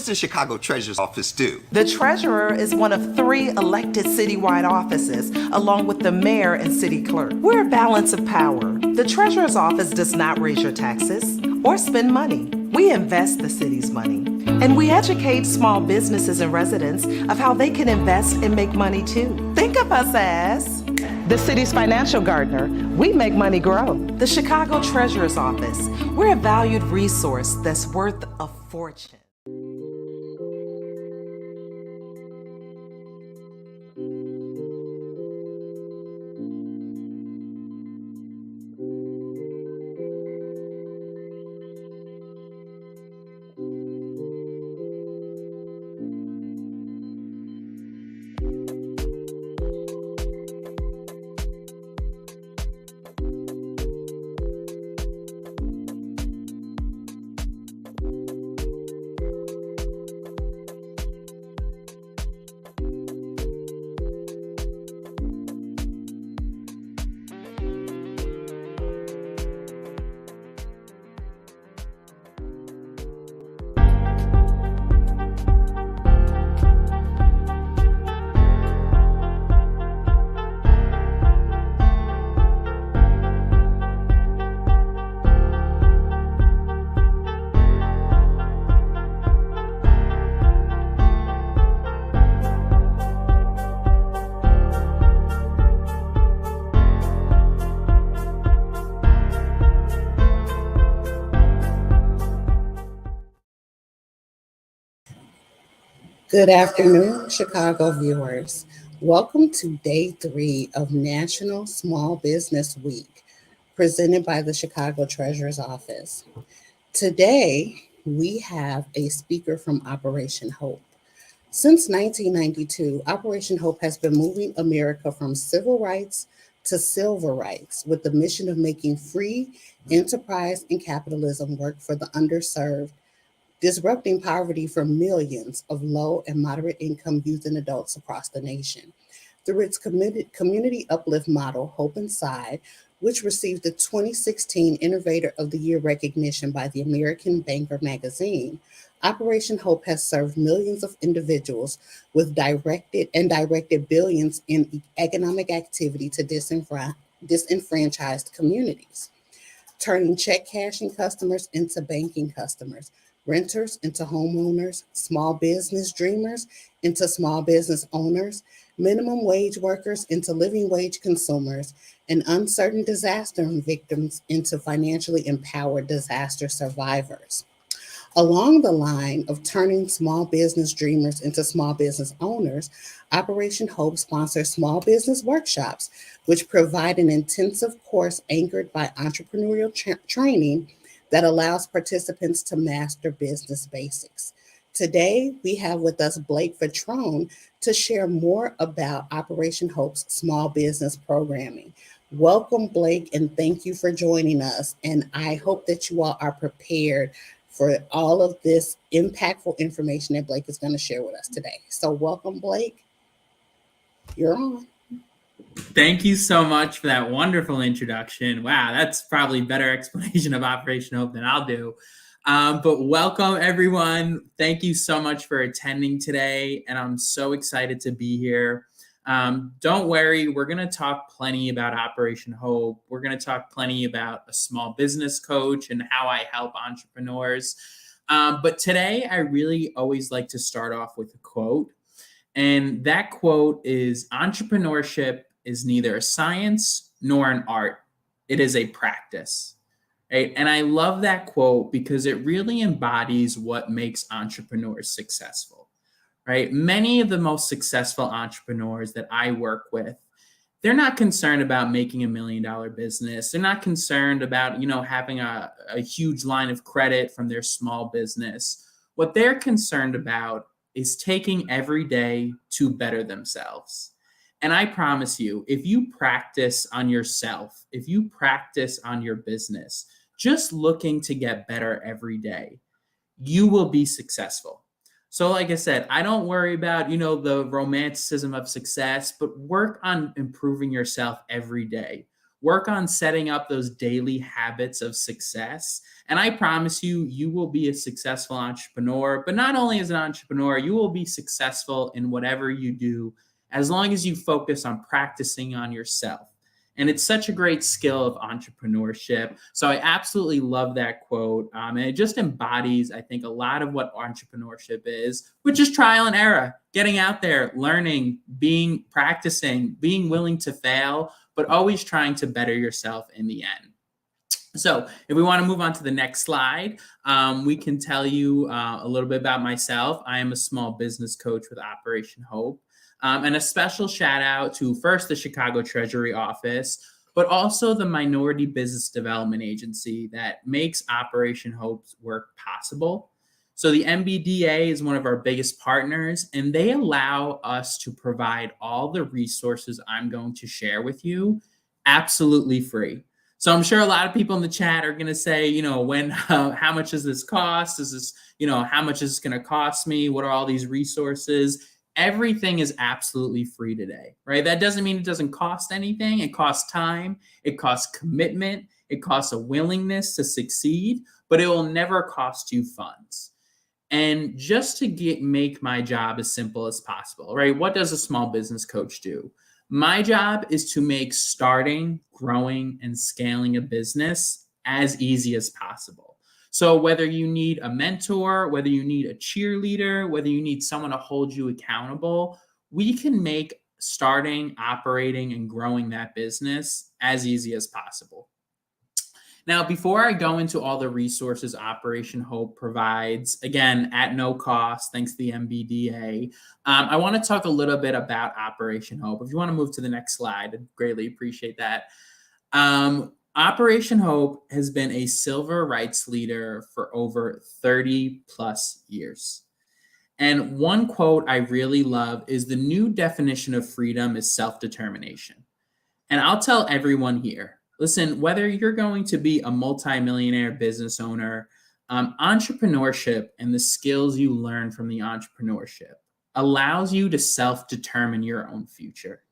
does the Chicago Treasurer's Office do? The treasurer is one of 3 elected citywide offices, along with the mayor and city clerk. We're a balance of power. The treasurer's office does not raise your taxes or spend money. We invest the city's money. And we educate small businesses and residents of how they can invest and make money too. Think of us as the city's financial gardener. We make money grow. The Chicago Treasurer's Office. We're a valued resource that's worth a fortune. Good afternoon, Chicago viewers. Welcome to day 3 of National Small Business Week, presented by the Chicago Treasurer's Office. Today, we have a speaker from Operation Hope. Since 1992, Operation Hope has been moving America from civil rights to silver rights with the mission of making free enterprise and capitalism work for the underserved, disrupting poverty for millions of low and moderate income youth and adults across the nation. Through its community uplift model, Hope Inside, which received the 2016 Innovator of the Year recognition by the American Banker magazine, Operation Hope has served millions of individuals with directed billions in economic activity to disenfranchised communities, turning check cashing customers into banking customers, renters into homeowners, small business dreamers into small business owners, minimum wage workers into living wage consumers, and uncertain disaster victims into financially empowered disaster survivors. Along the line of turning small business dreamers into small business owners, Operation Hope sponsors small business workshops, which provide an intensive course anchored by entrepreneurial training that allows participants to master business basics. Today, we have with us Blake Vetrone to share more about Operation Hope's small business programming. Welcome, Blake, and thank you for joining us. And I hope that you all are prepared for all of this impactful information that Blake is going to share with us today. So welcome, Blake. You're on. Thank you so much for that wonderful introduction. Wow, that's probably a better explanation of Operation Hope than I'll do. But welcome, everyone. Thank you so much for attending today, and I'm so excited to be here. Don't worry, we're going to talk plenty about Operation Hope. We're going to talk plenty about a small business coach and how I help entrepreneurs. But today, I really always like to start off with a quote. And that quote is, "Entrepreneurship is neither a science nor an art. It is a practice." Right? And I love that quote because it really embodies what makes entrepreneurs successful. Right? Many of the most successful entrepreneurs that I work with, they're not concerned about making $1 million business. They're not concerned about, having a huge line of credit from their small business. What they're concerned about is taking every day to better themselves. And I promise you, if you practice on yourself, if you practice on your business, just looking to get better every day, you will be successful. So like I said, I don't worry about, the romanticism of success, but work on improving yourself every day. Work on setting up those daily habits of success. And I promise you, you will be a successful entrepreneur. But not only as an entrepreneur, you will be successful in whatever you do as long as you focus on practicing on yourself. And it's such a great skill of entrepreneurship. So I absolutely love that quote. And it just embodies, I think, a lot of what entrepreneurship is, which is trial and error, getting out there, learning, practicing, being willing to fail, but always trying to better yourself in the end. So if we want to move on to the next slide, we can tell you a little bit about myself. I am a small business coach with Operation Hope. And a special shout out to first the Chicago Treasury Office, but also the Minority Business Development Agency that makes Operation Hope's work possible. So the MBDA is one of our biggest partners, and they allow us to provide all the resources I'm going to share with you absolutely free. So I'm sure a lot of people in the chat are going to say, how much does this cost? Is this, how much is this going to cost me? What are all these resources? Everything is absolutely free today, right? That doesn't mean it doesn't cost anything. It costs time, it costs commitment, it costs a willingness to succeed, but it will never cost you funds. And just to make my job as simple as possible, right? What does a small business coach do? My job is to make starting, growing, and scaling a business as easy as possible. So whether you need a mentor, whether you need a cheerleader, whether you need someone to hold you accountable, we can make starting, operating, and growing that business as easy as possible. Now, before I go into all the resources Operation Hope provides, again, at no cost, thanks to the MBDA, I want to talk a little bit about Operation Hope. If you want to move to the next slide, I'd greatly appreciate that. Operation Hope has been a civil rights leader for over 30 plus years. And one quote I really love is the new definition of freedom is self-determination. And I'll tell everyone here, listen, whether you're going to be a multimillionaire business owner, entrepreneurship and the skills you learn from the entrepreneurship allows you to self-determine your own future.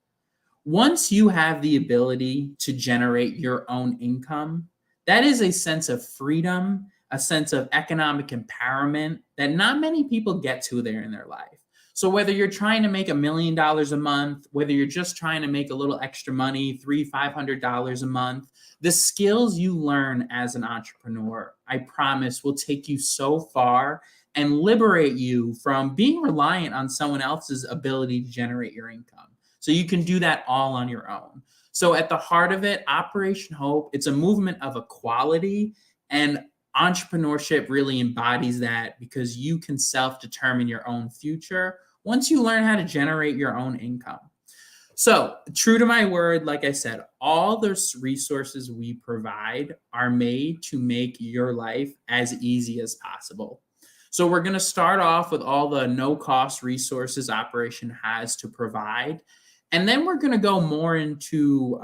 Once you have the ability to generate your own income, that is a sense of freedom, a sense of economic empowerment that not many people get to there in their life. So whether you're trying to make $1 million a month, whether you're just trying to make a little extra money, $300-$500 a month, the skills you learn as an entrepreneur, I promise, will take you so far and liberate you from being reliant on someone else's ability to generate your income. So you can do that all on your own. So at the heart of it, Operation Hope, it's a movement of equality, and entrepreneurship really embodies that because you can self-determine your own future once you learn how to generate your own income. So true to my word, like I said, all those resources we provide are made to make your life as easy as possible. So we're going to start off with all the no-cost resources Operation has to provide. And then we're going to go more into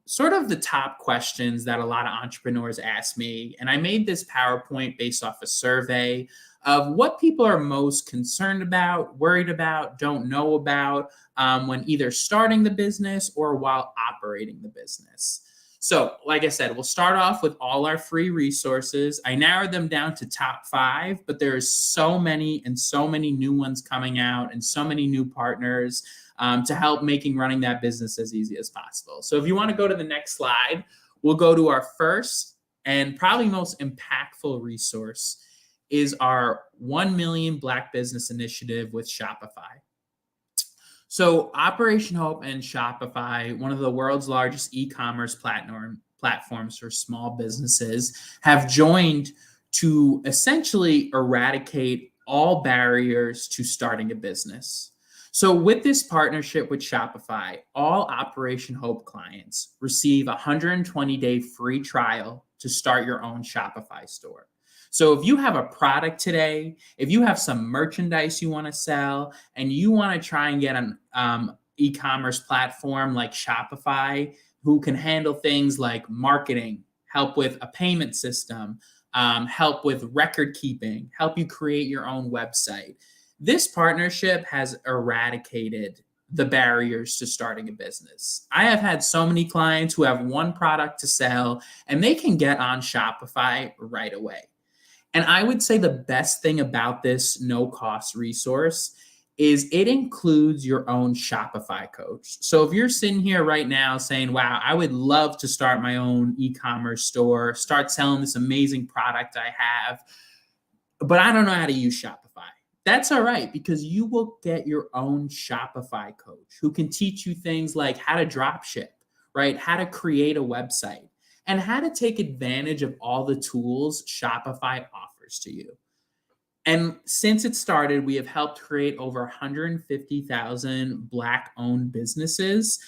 sort of the top questions that a lot of entrepreneurs ask me. And I made this PowerPoint based off a survey of what people are most concerned about, worried about, don't know about when either starting the business or while operating the business. So like I said, we'll start off with all our free resources. I narrowed them down to top 5, but there's so many and so many new ones coming out and so many new partners to help running that business as easy as possible. So if you want to go to the next slide, we'll go to our first and probably most impactful resource is our 1 Million Black Business Initiative with Shopify. So Operation Hope and Shopify, one of the world's largest e-commerce platforms for small businesses, have joined to essentially eradicate all barriers to starting a business. So with this partnership with Shopify, all Operation Hope clients receive a 120-day free trial to start your own Shopify store. So if you have a product today, if you have some merchandise you want to sell, and you want to try and get an e-commerce platform like Shopify, who can handle things like marketing, help with a payment system, help with record keeping, help you create your own website. This partnership has eradicated the barriers to starting a business. I have had so many clients who have one product to sell and they can get on Shopify right away. And I would say the best thing about this no cost resource is it includes your own Shopify coach. So if you're sitting here right now saying, wow, I would love to start my own e-commerce store, start selling this amazing product I have, but I don't know how to use Shopify. That's all right, because you will get your own Shopify coach who can teach you things like how to drop ship, right? How to create a website and how to take advantage of all the tools Shopify offers to you. And since it started, we have helped create over 150,000 Black-owned businesses.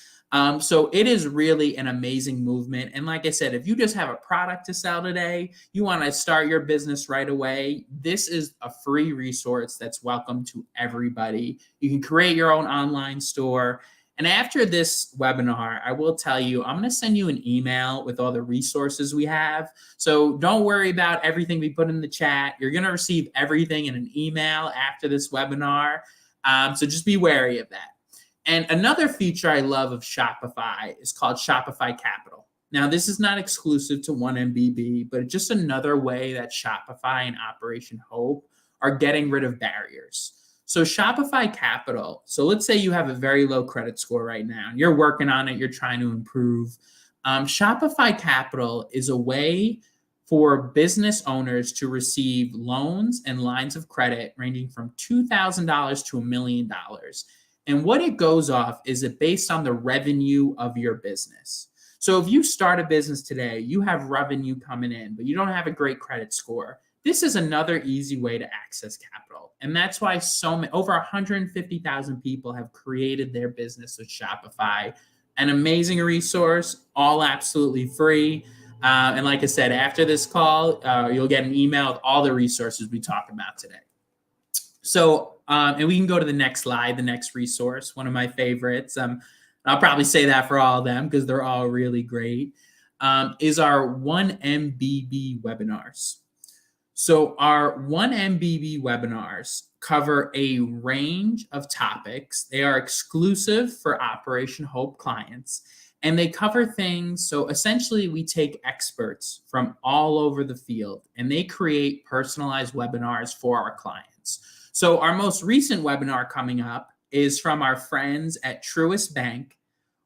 So it is really an amazing movement. And like I said, if you just have a product to sell today, you want to start your business right away, this is a free resource that's welcome to everybody. You can create your own online store. And after this webinar, I will tell you, I'm going to send you an email with all the resources we have. So don't worry about everything we put in the chat. You're going to receive everything in an email after this webinar. So just be wary of that. And another feature I love of Shopify is called Shopify Capital. Now, this is not exclusive to 1MBB, but it's just another way that Shopify and Operation Hope are getting rid of barriers. So Shopify Capital, so let's say you have a very low credit score right now, and you're working on it, you're trying to improve. Shopify Capital is a way for business owners to receive loans and lines of credit ranging from $2,000 to $1 million. And what it goes off is it based on the revenue of your business. So if you start a business today, you have revenue coming in, but you don't have a great credit score, this is another easy way to access capital. And that's why over 150,000 people have created their business with Shopify. An amazing resource, all absolutely free. And like I said, after this call, you'll get an email with all the resources we talked about today. So, and we can go to the next slide, the next resource, one of my favorites. I'll probably say that for all of them because they're all really great, is our 1MBB webinars. So our 1MBB webinars cover a range of topics. They are exclusive for Operation Hope clients, and they cover things. So essentially, we take experts from all over the field, and they create personalized webinars for our clients. So our most recent webinar coming up is from our friends at Truist Bank.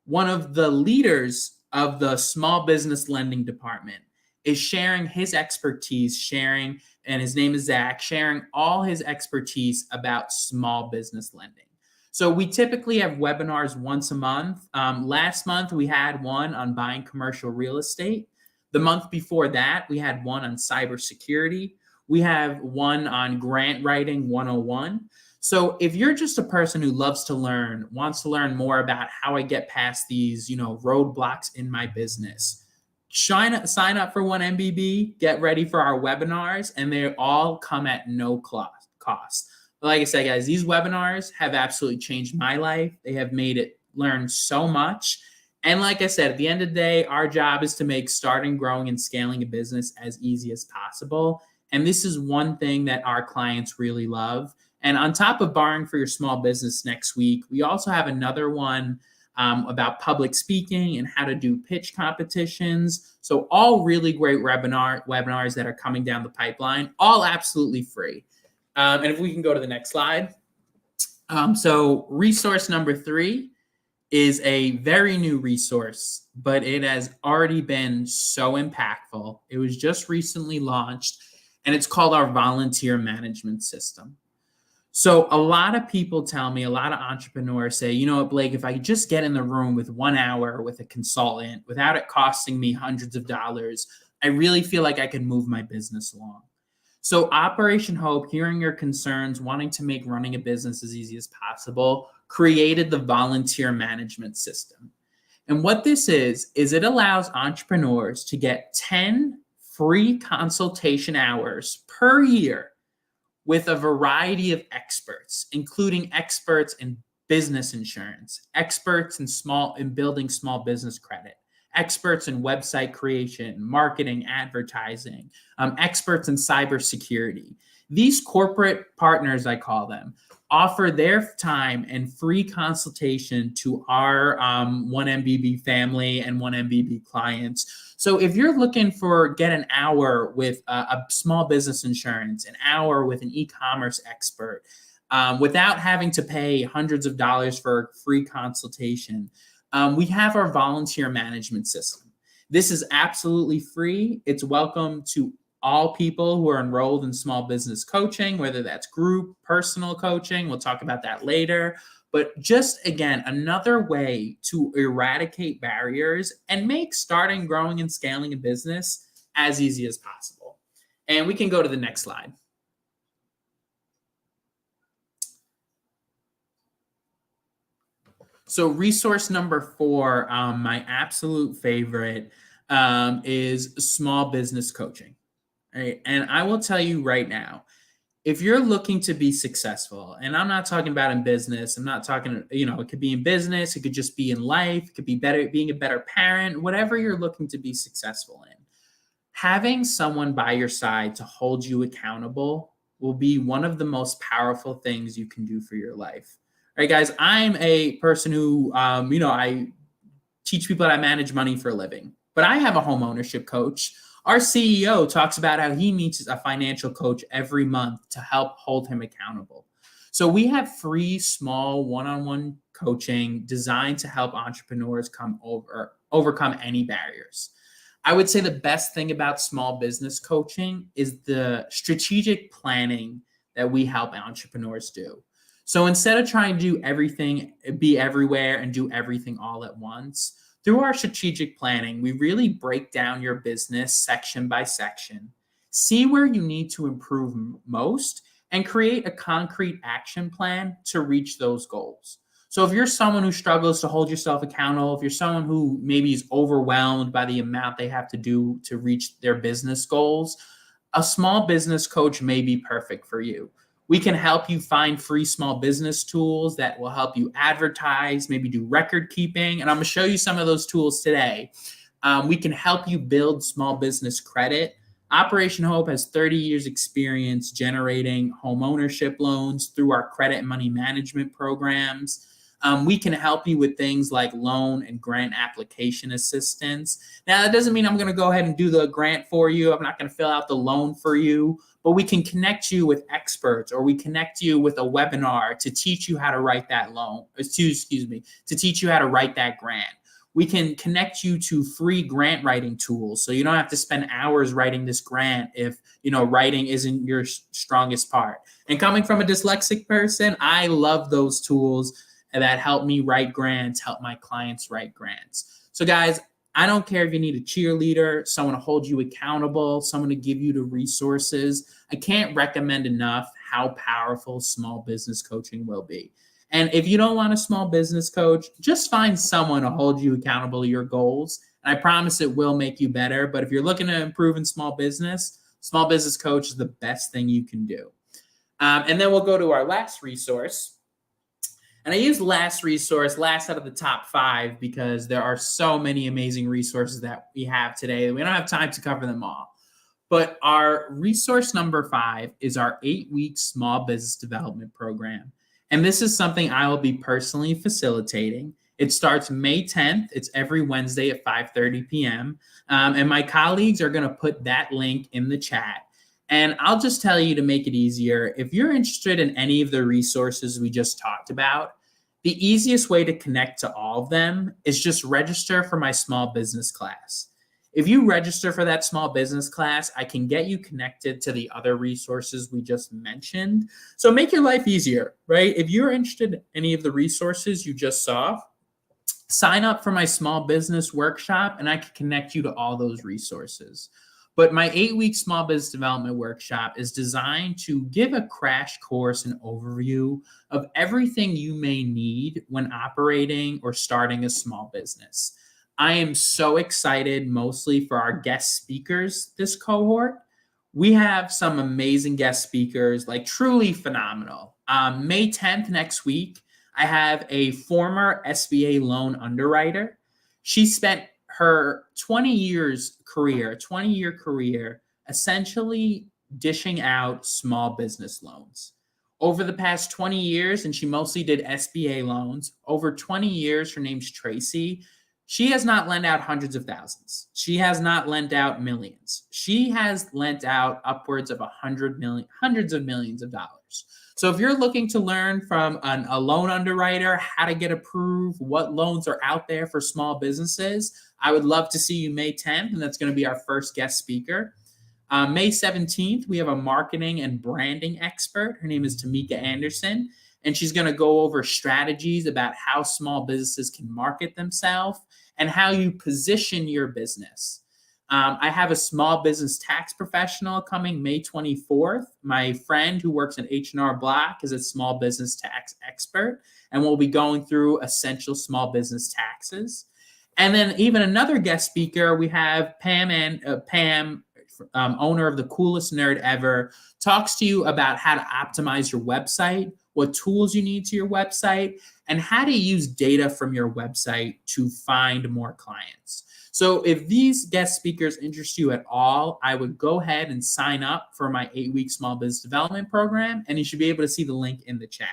One of the leaders of the small business lending department is sharing his expertise, and his name is Zach, sharing all his expertise about small business lending. So we typically have webinars once a month. Last month, we had one on buying commercial real estate. The month before that, we had one on cybersecurity. We have one on grant writing 101. So if you're just a person who loves to learn, wants to learn more about how I get past these, roadblocks in my business, sign up for 1MBB, get ready for our webinars, and they all come at no cost. Like I said, guys, these webinars have absolutely changed my life. They have made it learn so much. And like I said, at the end of the day, our job is to make starting, growing, and scaling a business as easy as possible. And this is one thing that our clients really love. And on top of Borrowing for Your Small Business next week, we also have another one about public speaking and how to do pitch competitions. So all really great webinars that are coming down the pipeline, all absolutely free. And if we can go to the next slide. So resource number 3 is a very new resource, but it has already been so impactful. It was just recently launched, and it's called our volunteer management system. So a lot of people tell me, a lot of entrepreneurs say, you know what, Blake, if I just get in the room with 1 hour with a consultant without it costing me hundreds of dollars, I really feel like I can move my business along. So Operation Hope, hearing your concerns, wanting to make running a business as easy as possible, created the volunteer management system. And what this is it allows entrepreneurs to get 10 free consultation hours per year with a variety of experts, including experts in business insurance, experts in building small business credit, experts in website creation, marketing, advertising, experts in cybersecurity. These corporate partners, I call them, offer their time and free consultation to our 1MBB family and 1MBB clients. So if you're looking for get an hour with a small business insurance, an hour with an e-commerce expert, without having to pay hundreds of dollars for a free consultation, we have our volunteer management system. This is absolutely free. It's welcome to all people who are enrolled in small business coaching, whether that's group, personal coaching. We'll talk about that later. But just, again, another way to eradicate barriers and make starting, growing, and scaling a business as easy as possible. And we can go to the next slide. So resource number 4, my absolute favorite, is small business coaching. Right? And I will tell you right now, if you're looking to be successful, and I'm not talking about in business, I'm not talking, it could be in business, it could just be in life, it could be being a better parent, whatever you're looking to be successful in. Having someone by your side to hold you accountable will be one of the most powerful things you can do for your life. All right, guys, I'm a person who, I teach people how to manage money for a living, but I have a home ownership coach. Our CEO talks about how he meets a financial coach every month to help hold him accountable. So we have free, small, one-on-one coaching designed to help entrepreneurs overcome any barriers. I would say the best thing about small business coaching is the strategic planning that we help entrepreneurs do. So instead of trying to do everything, be everywhere, and do everything all at once, through our strategic planning, we really break down your business section by section, see where you need to improve most, and create a concrete action plan to reach those goals. So if you're someone who struggles to hold yourself accountable, if you're someone who maybe is overwhelmed by the amount they have to do to reach their business goals, a small business coach may be perfect for you. We can help you find free small business tools that will help you advertise, maybe do record keeping. And I'm going to show you some of those tools today. We can help you build small business credit. Operation Hope has 30 years experience generating home ownership loans through our credit and money management programs. We can help you with things like loan and grant application assistance. Now, that doesn't mean I'm going to go ahead and do the grant for you. I'm not going to fill out the loan for you, but we can connect you with experts, or we connect you with a webinar to teach you how to write that loan, to teach you how to write that grant. We can connect you to free grant writing tools, so you don't have to spend hours writing this grant if, writing isn't your strongest part. And coming from a dyslexic person, I love those tools that help me write grants, help my clients write grants. So guys, I don't care if you need a cheerleader, someone to hold you accountable, someone to give you the resources. I can't recommend enough how powerful small business coaching will be. And if you don't want a small business coach, just find someone to hold you accountable to your goals. And I promise it will make you better. But if you're looking to improve in small business coach is the best thing you can do. And then we'll go to our last resource. And I use last out of the top 5, because there are so many amazing resources that we have today. We don't have time to cover them all. But our resource number 5 is our 8-week small business development program. And this is something I will be personally facilitating. It starts May 10th. It's every Wednesday at 5:30 p.m. And my colleagues are going to put that link in the chat. And I'll just tell you to make it easier, if you're interested in any of the resources we just talked about, the easiest way to connect to all of them is just register for my small business class. If you register for that small business class, I can get you connected to the other resources we just mentioned. So make your life easier, right? If you're interested in any of the resources you just saw, sign up for my small business workshop and I can connect you to all those resources. But my 8-week small business development workshop is designed to give a crash course and overview of everything you may need when operating or starting a small business. I am so excited mostly for our guest speakers this cohort. We have some amazing guest speakers, like truly phenomenal. May 10th next week, I have a former SBA loan underwriter. She spent her 20-year career, essentially dishing out small business loans. Over the past 20 years, and she mostly did SBA loans, over 20 years, her name's Tracy, she has not lent out hundreds of thousands. She has not lent out millions. She has lent out upwards of hundreds of millions of dollars. So if you're looking to learn from a loan underwriter how to get approved, what loans are out there for small businesses, I would love to see you May 10th, and that's going to be our first guest speaker. May 17th, we have a marketing and branding expert. Her name is Tamika Anderson, and she's going to go over strategies about how small businesses can market themselves and how you position your business. I have a small business tax professional coming May 24th. My friend who works at H&R Block is a small business tax expert, and we'll be going through essential small business taxes. And then even another guest speaker, we have Pam, owner of the Coolest Nerd Ever, talks to you about how to optimize your website, what tools you need to your website, and how to use data from your website to find more clients. So if these guest speakers interest you at all, I would go ahead and sign up for my 8-week small business development program, and you should be able to see the link in the chat.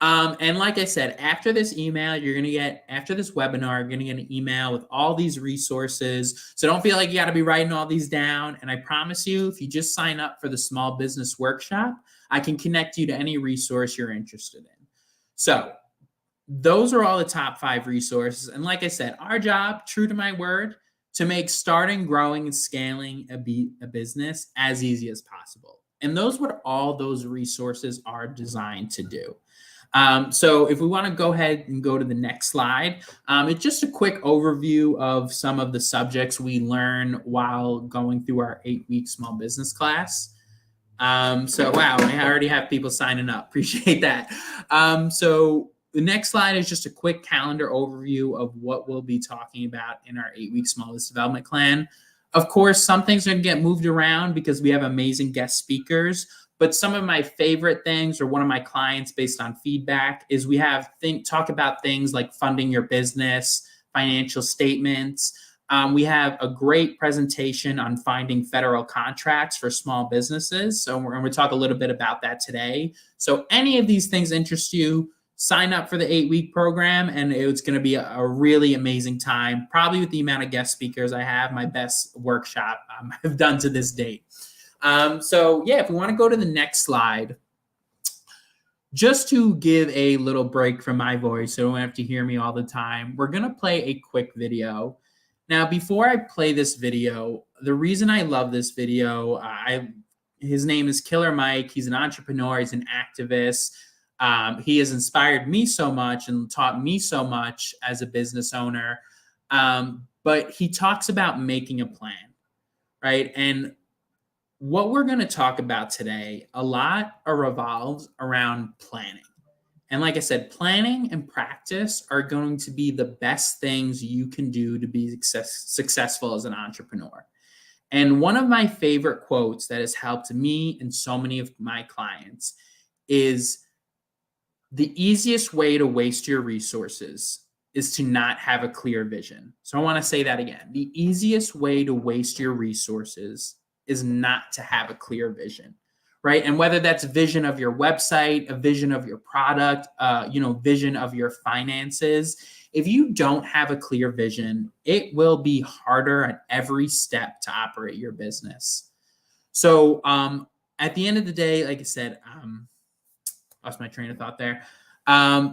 And like I said, after this webinar, you're going to get an email with all these resources. So don't feel like you got to be writing all these down. And I promise you, if you just sign up for the small business workshop, I can connect you to any resource you're interested in. So those are all the top 5 resources. And like I said, our job, true to my word, to make starting, growing, and scaling a business as easy as possible. And those what all those resources are designed to do. So if we want to go ahead and go to the next slide, it's just a quick overview of some of the subjects we learn while going through our 8-week small business class. So wow, I already have people signing up. Appreciate that. So the next slide is just a quick calendar overview of what we'll be talking about in our 8-week small business development plan. Of course, some things are going to get moved around because we have amazing guest speakers. But some of my favorite things, or one of my clients based on feedback, is we have talk about things like funding your business, financial statements. We have a great presentation on finding federal contracts for small businesses. So we're going to talk a little bit about that today. So any of these things interest you, sign up for the 8-week program, and it's going to be a really amazing time. Probably with the amount of guest speakers I have, my best workshop I've done to this date. So yeah, if we want to go to the next slide, just to give a little break from my voice so you don't have to hear me all the time, we're going to play a quick video. Now, before I play this video, the reason I love this video, his name is Killer Mike. He's an entrepreneur. He's an activist. He has inspired me so much and taught me so much as a business owner. But he talks about making a plan, right? And what we're going to talk about today, a lot revolves around planning. And like I said, planning and practice are going to be the best things you can do to be successful as an entrepreneur. And one of my favorite quotes that has helped me and so many of my clients is, the easiest way to waste your resources is to not have a clear vision. So I want to say that again. The easiest way to waste your resources is not to have a clear vision, right? And whether that's a vision of your website, a vision of your product, vision of your finances, if you don't have a clear vision, it will be harder at every step to operate your business. So at the end of the day, like I said, lost my train of thought there.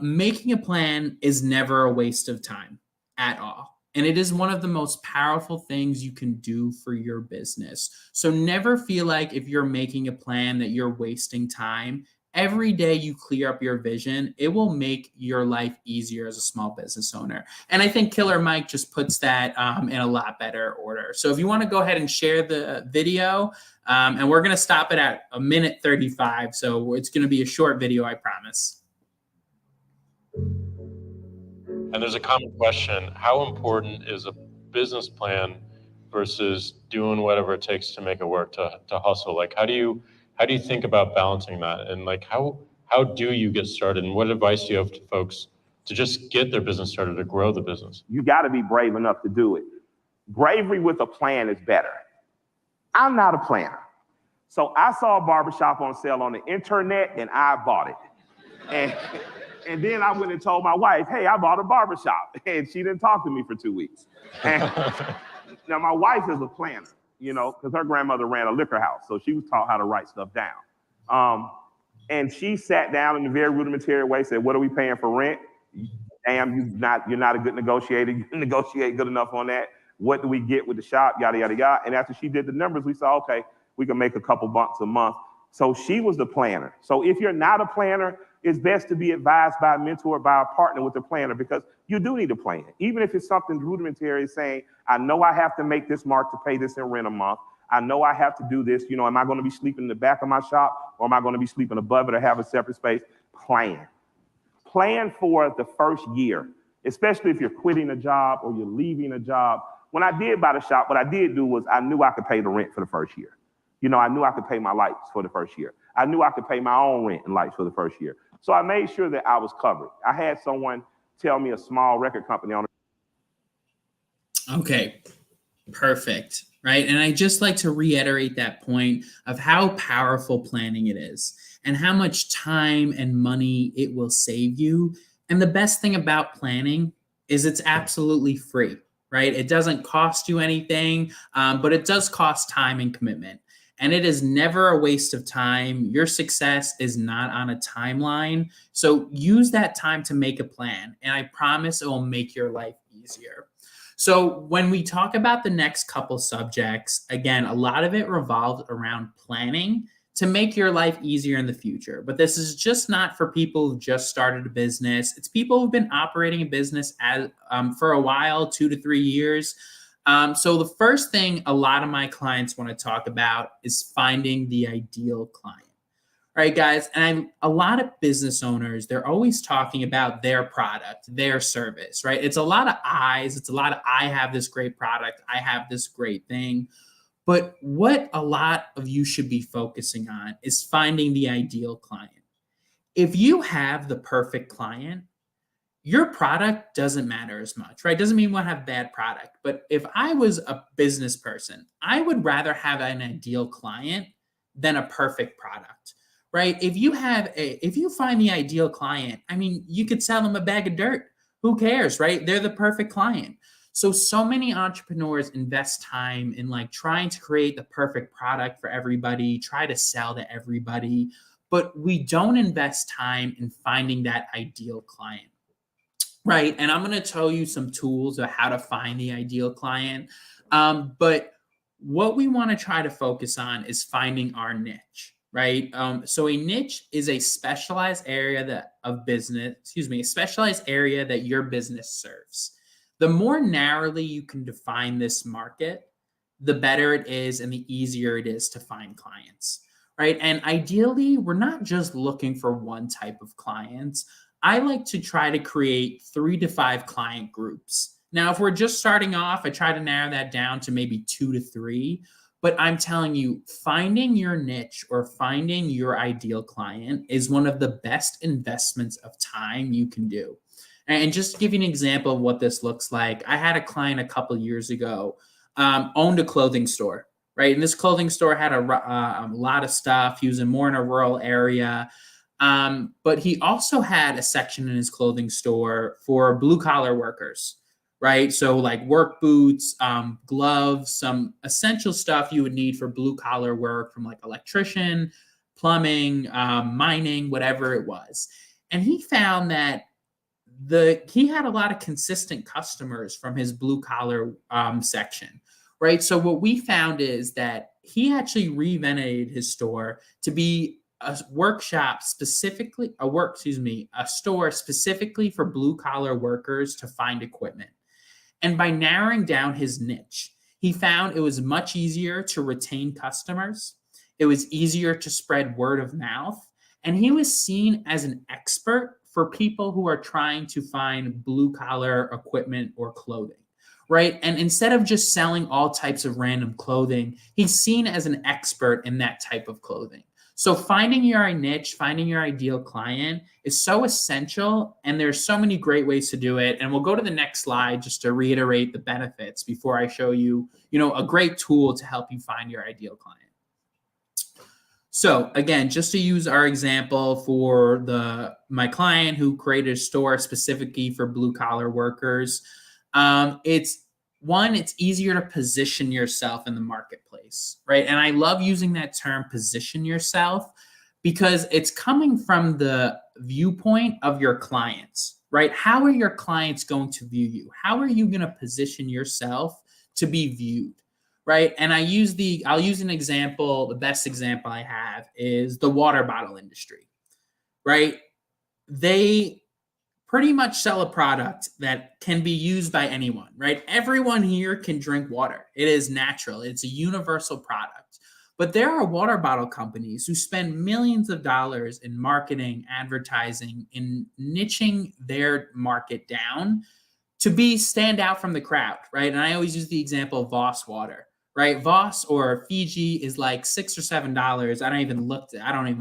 Making a plan is never a waste of time at all. And it is one of the most powerful things you can do for your business. So never feel like if you're making a plan that you're wasting time. Every day you clear up your vision, it will make your life easier as a small business owner. And I think Killer Mike just puts that in a lot better order. So if you want to go ahead and share the video, and we're going to stop it at 1:35. So it's going to be a short video, I promise. And there's a common question: how important is a business plan versus doing whatever it takes to make it work, to hustle? Like, how do you think about balancing that? And like, how do you get started? And what advice do you have to folks to just get their business started, to grow the business? You got to be brave enough to do it. Bravery with a plan is better. I'm not a planner. So I saw a barbershop on sale on the internet and I bought it. And then I went and told my wife, hey, I bought a barbershop. And she didn't talk to me for 2 weeks. And now my wife is a planner, because her grandmother ran a liquor house. So she was taught how to write stuff down. And she sat down in a very rudimentary way, said, what are we paying for rent? Damn, you're not a good negotiator. You didn't negotiate good enough on that. What do we get with the shop? Yada, yada, yada. And after she did the numbers, we saw, okay, we can make a couple bucks a month. So she was the planner. So if you're not a planner, it's best to be advised by a mentor, by a partner with a planner, because you do need a plan. Even if it's something rudimentary, saying, I know I have to make this mark to pay this in rent a month. I know I have to do this. Am I going to be sleeping in the back of my shop, or am I going to be sleeping above it or have a separate space? Plan. Plan for the first year, especially if you're quitting a job or you're leaving a job. When I did buy the shop, what I did do was I knew I could pay the rent for the first year. I knew I could pay my lights for the first year. I knew I could pay my own rent and lights for the first year. So I made sure that I was covered. I had someone tell me, a small record company owner. Okay, perfect, right? And I just like to reiterate that point of how powerful planning it is and how much time and money it will save you. And the best thing about planning is it's absolutely free, right? It doesn't cost you anything, but it does cost time and commitment. And it is never a waste of time. Your success is not on a timeline. So use that time to make a plan. And I promise it will make your life easier. So when we talk about the next couple subjects, again, a lot of it revolves around planning to make your life easier in the future. But this is just not for people who've just started a business. It's people who've been operating a business for a while, 2 to 3 years. So the first thing a lot of my clients want to talk about is finding the ideal client. All right, guys. And a lot of business owners, they're always talking about their product, their service, right? It's a lot of I's. It's a lot of, I have this great product. I have this great thing. But what a lot of you should be focusing on is finding the ideal client. If you have the perfect client, your product doesn't matter as much, right? Doesn't mean we'll have bad product. But if I was a business person, I would rather have an ideal client than a perfect product, right? If you find the ideal client, you could sell them a bag of dirt. Who cares, right? They're the perfect client. So many entrepreneurs invest time in trying to create the perfect product for everybody, try to sell to everybody, but we don't invest time in finding that ideal client. Right. And I'm going to tell you some tools of how to find the ideal client. But what we want to try to focus on is finding our niche, right? So a niche is a specialized area that your business serves. The more narrowly you can define this market, the better it is and the easier it is to find clients, right? And ideally, we're not just looking for one type of clients. I like to try to create 3 to 5 client groups. Now, if we're just starting off, I try to narrow that down to maybe 2 to 3. But I'm telling you, finding your niche or finding your ideal client is one of the best investments of time you can do. And just to give you an example of what this looks like, I had a client a couple years ago, owned a clothing store, right? And this clothing store had a lot of stuff. He was more in a rural area. But he also had a section in his clothing store for blue collar workers, right? So work boots, gloves, some essential stuff you would need for blue collar work from electrician, plumbing, mining, whatever it was. And he found that he had a lot of consistent customers from his blue collar section, right? So what we found is that he actually renovated his store to be a store specifically for blue collar workers to find equipment. And by narrowing down his niche, he found it was much easier to retain customers. It was easier to spread word of mouth. And he was seen as an expert for people who are trying to find blue collar equipment or clothing, right? And instead of just selling all types of random clothing, he's seen as an expert in that type of clothing. So finding your niche, finding your ideal client is so essential, and there's so many great ways to do it. And we'll go to the next slide just to reiterate the benefits before I show you, a great tool to help you find your ideal client. So again, just to use our example for my client who created a store specifically for blue collar workers, it's easier to position yourself in the marketplace, right? And I love using that term, position yourself, because it's coming from the viewpoint of your clients, right? How are your clients going to view you? How are you going to position yourself to be viewed? Right. And I'll use an example. The best example I have is the water bottle industry, right? They pretty much sell a product that can be used by anyone, right? Everyone here can drink water. It is natural. It's a universal product. But there are water bottle companies who spend millions of dollars in marketing, advertising, in niching their market down to stand out from the crowd, right? And I always use the example of Voss water, right? Voss or Fiji is like $6 or $7. I don't even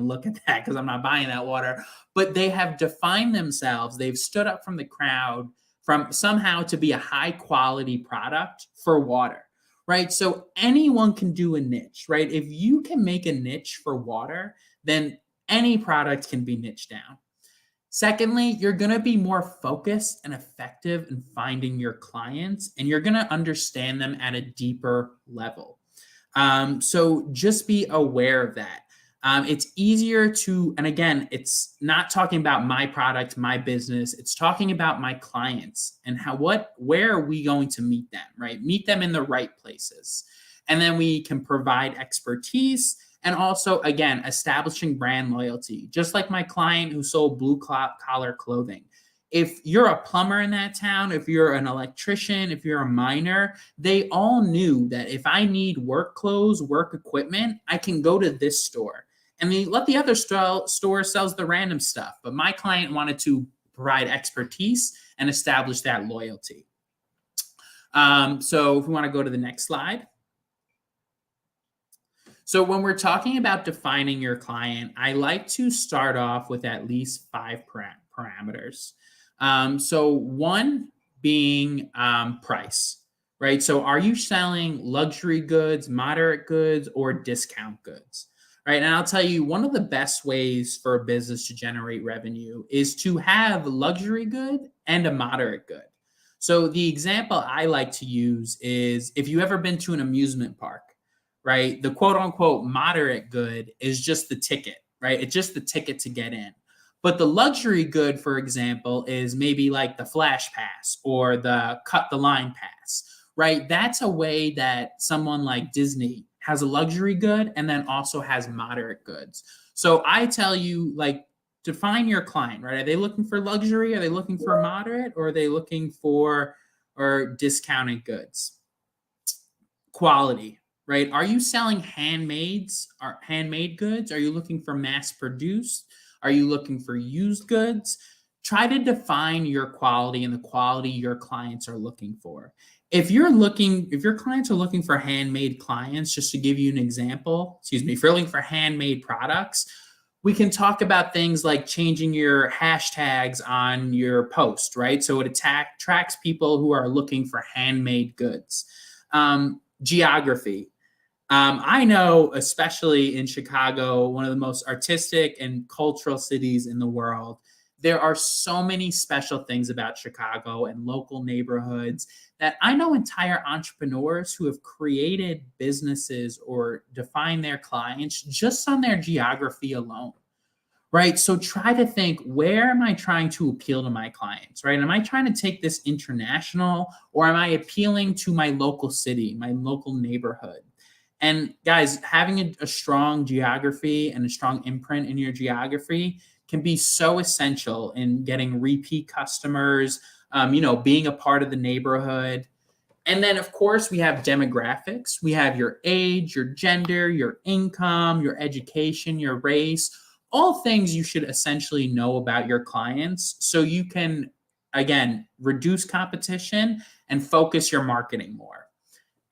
look at that because I'm not buying that water. But they have defined themselves. They've stood up from the crowd from somehow to be a high quality product for water, right? So anyone can do a niche, right? If you can make a niche for water, then any product can be niched down. Secondly, you're going to be more focused and effective in finding your clients, and you're going to understand them at a deeper level. So just be aware of that. It's easier to, and again, it's not talking about my product, my business. It's talking about my clients and where are we going to meet them, right? Meet them in the right places. And then we can provide expertise. And also, again, establishing brand loyalty, just like my client who sold blue collar clothing. If you're a plumber in that town, if you're an electrician, if you're a miner, they all knew that if I need work clothes, work equipment, I can go to this store. And let the other store sells the random stuff. But my client wanted to provide expertise and establish that loyalty. So if we want to go to the next slide. So when we're talking about defining your client, I like to start off with at least 5 parameters. So one being price, right? So are you selling luxury goods, moderate goods, or discount goods, right? And I'll tell you, one of the best ways for a business to generate revenue is to have luxury good and a moderate good. So the example I like to use is if you've ever been to an amusement park, right? The quote unquote moderate good is just the ticket, right? It's just the ticket to get in. But the luxury good, for example, is maybe like the flash pass or the cut the line pass, right? That's a way that someone like Disney has a luxury good and then also has moderate goods. So I tell you, like, define your client, right? Are they looking for luxury? Are they looking for moderate? Or are they looking for discounted goods? Quality. Right? Are you selling handmade goods? Are you looking for mass produced? Are you looking for used goods? Try to define your quality and the quality your clients are looking for. If your clients are looking for handmade clients, just to give you an example, if you're looking for handmade products, we can talk about things like changing your hashtags on your post, right? So it attracts people who are looking for handmade goods. Geography. I know, especially in Chicago, one of the most artistic and cultural cities in the world, there are so many special things about Chicago and local neighborhoods that I know entire entrepreneurs who have created businesses or defined their clients just on their geography alone, right? So try to think, where am I trying to appeal to my clients, right? Am I trying to take this international, or am I appealing to my local city, my local neighborhood? And guys, having a strong geography and a strong imprint in your geography can be so essential in getting repeat customers, being a part of the neighborhood. And then, of course, we have demographics. We have your age, your gender, your income, your education, your race, all things you should essentially know about your clients so you can, again, reduce competition and focus your marketing more.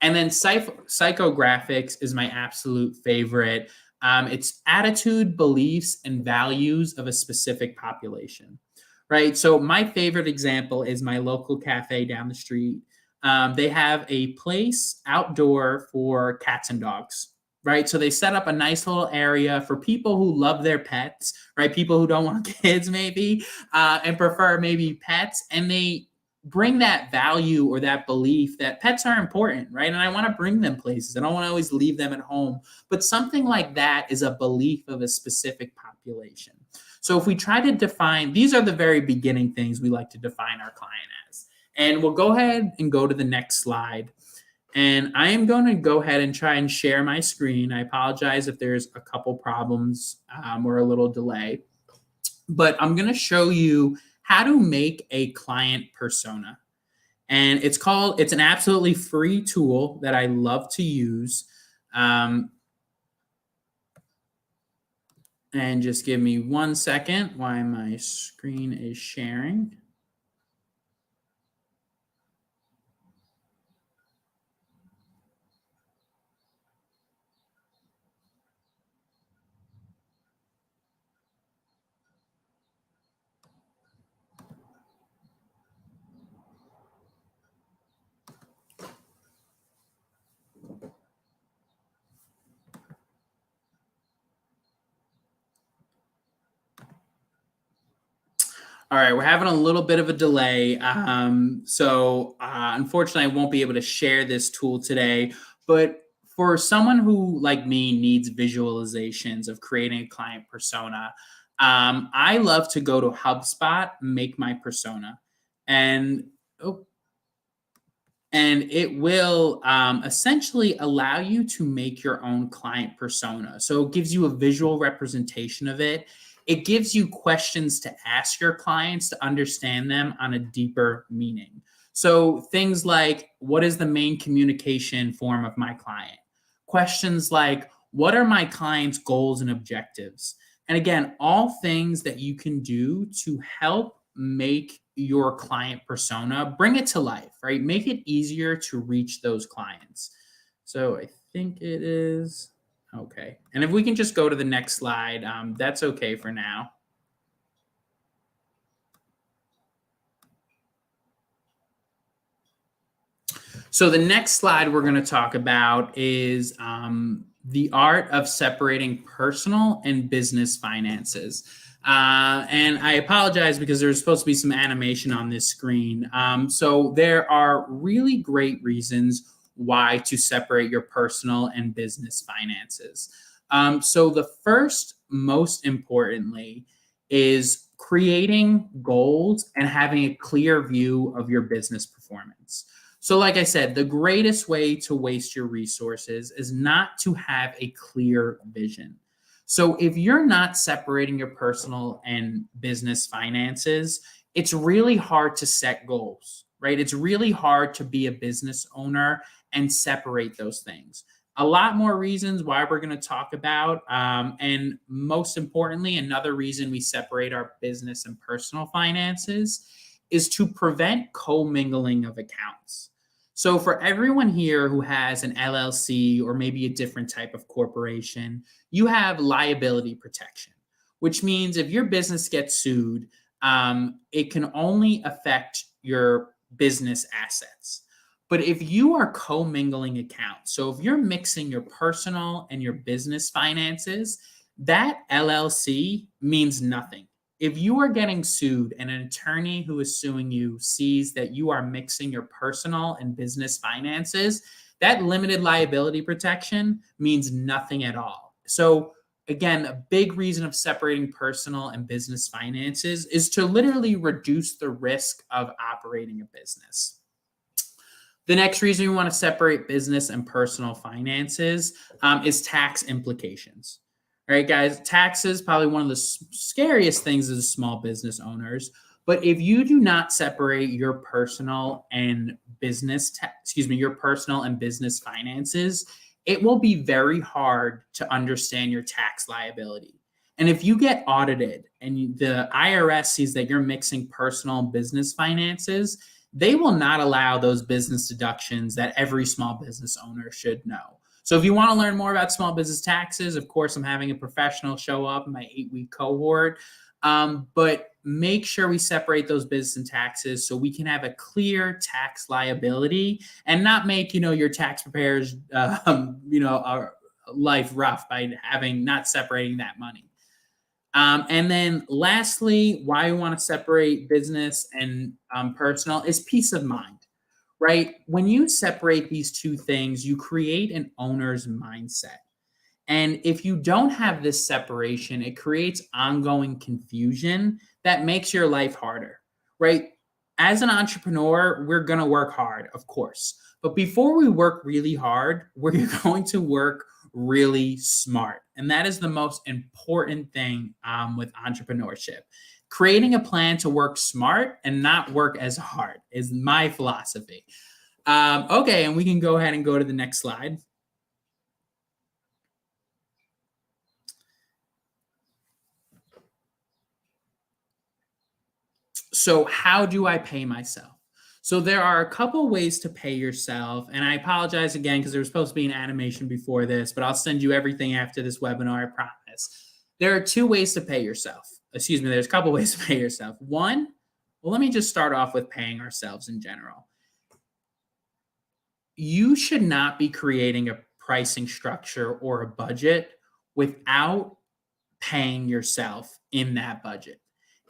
And then psychographics is my absolute favorite. It's attitude, beliefs, and values of a specific population, right? So my favorite example is my local cafe down the street. They have a place outdoor for cats and dogs, right? So they set up a nice little area for people who love their pets, right? People who don't want kids maybe, and prefer maybe pets. And they bring that value or that belief that pets are important, right? And I want to bring them places. I don't want to always leave them at home. But something like that is a belief of a specific population. So if we try to define, these are the very beginning things we like to define our client as. And we'll go ahead and go to the next slide. And I am going to go ahead and try and share my screen. I apologize if there's a couple problems or a little delay. But I'm going to show you how to make a client persona. And it's an absolutely free tool that I love to use. And just give me 1 second while my screen is sharing. All right, we're having a little bit of a delay. Unfortunately, I won't be able to share this tool today. But for someone who, like me, needs visualizations of creating a client persona, I love to go to HubSpot, make my persona. And it will essentially allow you to make your own client persona. So it gives you a visual representation of it. It gives you questions to ask your clients to understand them on a deeper meaning. So things like, what is the main communication form of my client? Questions like, what are my client's goals and objectives? And again, all things that you can do to help make your client persona, bring it to life, right? Make it easier to reach those clients. So I think it is. Okay. And if we can just go to the next slide, that's okay for now. So the next slide we're going to talk about is the art of separating personal and business finances. And I apologize because there's supposed to be some animation on this screen. So there are really great reasons why to separate your personal and business finances. So the first, most importantly, is creating goals and having a clear view of your business performance. So like I said, the greatest way to waste your resources is not to have a clear vision. So if you're not separating your personal and business finances, it's really hard to set goals, right? It's really hard to be a business owner and separate those things. A lot more reasons why we're going to talk about. And most importantly, another reason we separate our business and personal finances is to prevent commingling of accounts. So for everyone here who has an LLC or maybe a different type of corporation, you have liability protection, which means if your business gets sued, it can only affect your business assets. But if you are commingling accounts, so if you're mixing your personal and your business finances, that LLC means nothing. If you are getting sued and an attorney who is suing you sees that you are mixing your personal and business finances, that limited liability protection means nothing at all. So again, a big reason of separating personal and business finances is to literally reduce the risk of operating a business. The next reason we want to separate business and personal finances is tax implications. All right, guys, taxes, probably one of the scariest things as small business owners. But if you do not separate your personal and business, your personal and business finances, it will be very hard to understand your tax liability. And if you get audited and the IRS sees that you're mixing personal and business finances, they will not allow those business deductions that every small business owner should know. So if you want to learn more about small business taxes, of course, I'm having a professional show up in my 8-week cohort. But make sure we separate those business and taxes so we can have a clear tax liability and not make, your tax preparers, our life rough by not separating that money. And then lastly, why we want to separate business and personal is peace of mind, right? When you separate these two things, you create an owner's mindset. And if you don't have this separation, it creates ongoing confusion that makes your life harder, right? As an entrepreneur, we're going to work hard, of course. But before we work really hard, we're going to work really smart. And that is the most important thing with entrepreneurship. Creating a plan to work smart and not work as hard is my philosophy. Okay, and we can go ahead and go to the next slide. So how do I pay myself? So there are a couple ways to pay yourself. And I apologize again, because there was supposed to be an animation before this, but I'll send you everything after this webinar, I promise. There are two ways to pay yourself. There's a couple ways to pay yourself. One, well, let me just start off with paying ourselves in general. You should not be creating a pricing structure or a budget without paying yourself in that budget.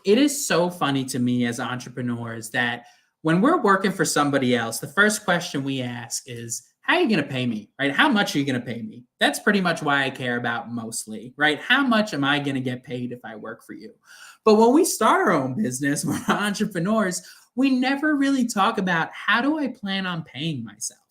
It is so funny to me as entrepreneurs that when we're working for somebody else, the first question we ask is, how are you going to pay me, right? How much are you going to pay me? That's pretty much why I care about mostly, right? How much am I going to get paid if I work for you? But when we start our own business, we're entrepreneurs, we never really talk about how do I plan on paying myself,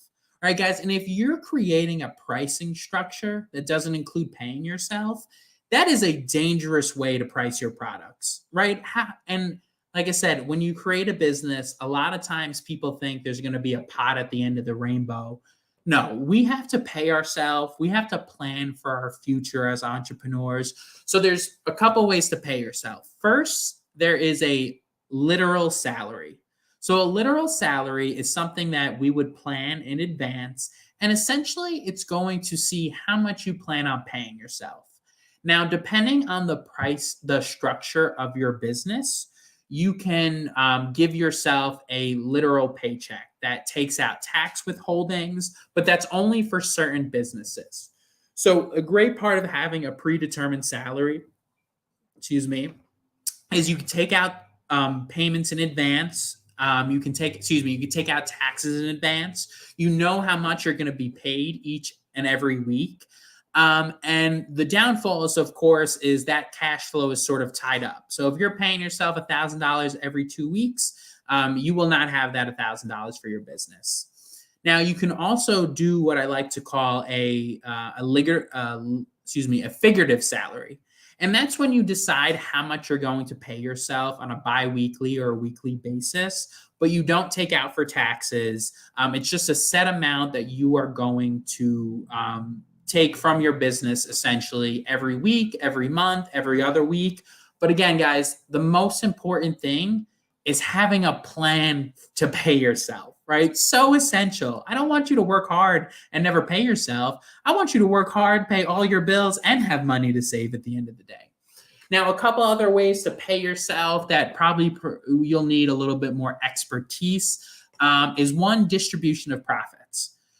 right, guys? And if you're creating a pricing structure that doesn't include paying yourself, that is a dangerous way to price your products, right? And like I said, when you create a business, a lot of times people think there's going to be a pot at the end of the rainbow. No, we have to pay ourselves. We have to plan for our future as entrepreneurs. So there's a couple ways to pay yourself. First, there is a literal salary. So a literal salary is something that we would plan in advance. And essentially, it's going to see how much you plan on paying yourself. Now, depending on the structure of your business, you can give yourself a literal paycheck that takes out tax withholdings, but that's only for certain businesses. So a great part of having a predetermined salary, is you can take out payments in advance. You can take out taxes in advance. You know how much you're going to be paid each and every week. And the downfall is, of course, is that cash flow is sort of tied up. So if you're paying yourself $1,000 every 2 weeks, you will not have that $1,000 for your business. Now, you can also do what I like to call a figurative salary. And that's when you decide how much you're going to pay yourself on a bi-weekly or a weekly basis, but you don't take out for taxes. It's just a set amount that you are going to take from your business essentially every week, every month, every other week. But again, guys, the most important thing is having a plan to pay yourself, right? So essential. I don't want you to work hard and never pay yourself. I want you to work hard, pay all your bills, and have money to save at the end of the day. Now, a couple other ways to pay yourself that probably you'll need a little bit more expertise is one, distribution of profits.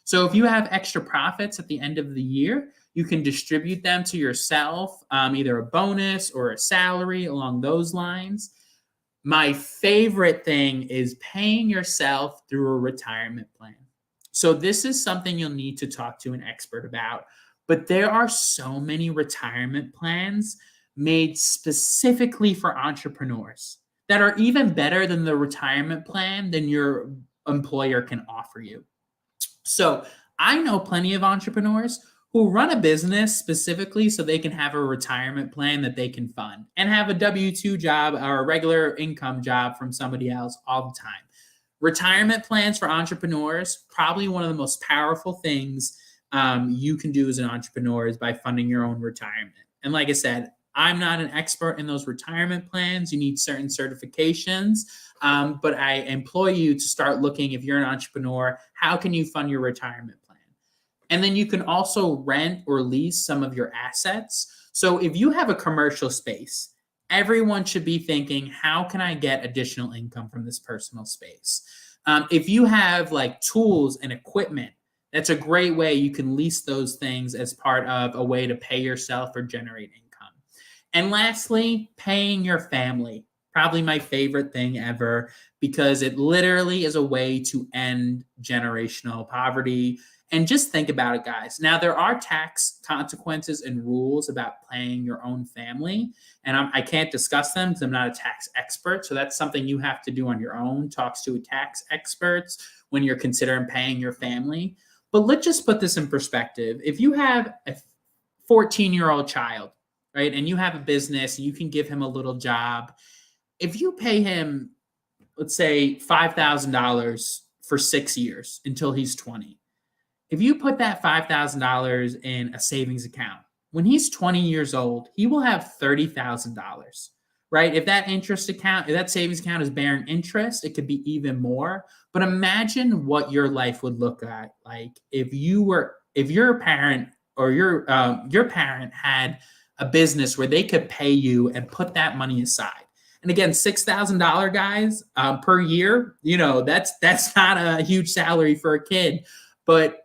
So if you have extra profits at the end of the year, you can distribute them to yourself, either a bonus or a salary along those lines. My favorite thing is paying yourself through a retirement plan. So this is something you'll need to talk to an expert about, but there are so many retirement plans made specifically for entrepreneurs that are even better than the retirement plan than your employer can offer you. So I know plenty of entrepreneurs who run a business specifically so they can have a retirement plan that they can fund and have a W-2 job or a regular income job from somebody else all the time. Retirement plans for entrepreneurs, probably one of the most powerful things you can do as an entrepreneur is by funding your own retirement. And like I said, I'm not an expert in those retirement plans. You need certain certifications. But I employ you to start looking, if you're an entrepreneur, how can you fund your retirement plan? And then you can also rent or lease some of your assets. So if you have a commercial space, everyone should be thinking, how can I get additional income from this personal space? If you have like tools and equipment, that's a great way you can lease those things as part of a way to pay yourself or generate income. And lastly, paying your family. Probably my favorite thing ever, because it literally is a way to end generational poverty. And just think about it, guys. Now, there are tax consequences and rules about paying your own family, and I can't discuss them because I'm not a tax expert. So that's something you have to do on your own. Talks to a tax expert when you're considering paying your family. But let's just put this in perspective. If you have a 14-year-old child, right, and you have a business, you can give him a little job. If you pay him, let's say, $5,000 for 6 years until he's 20, if you put that $5,000 in a savings account, when he's 20 years old, he will have $30,000, right? If that if that savings account is bearing interest, it could be even more. But imagine what your life would look like if your parent or your parent had a business where they could pay you and put that money aside. And again, $6,000, guys, per year, that's not a huge salary for a kid. But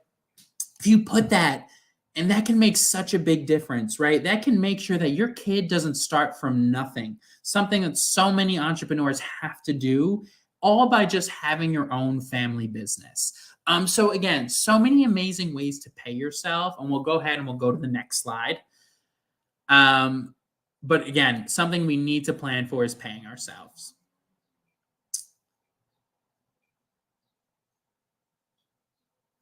if you put that, and that can make such a big difference, right? That can make sure that your kid doesn't start from nothing, something that so many entrepreneurs have to do, all by just having your own family business. So again, so many amazing ways to pay yourself, and we'll go ahead and we'll go to the next slide. But again, something we need to plan for is paying ourselves.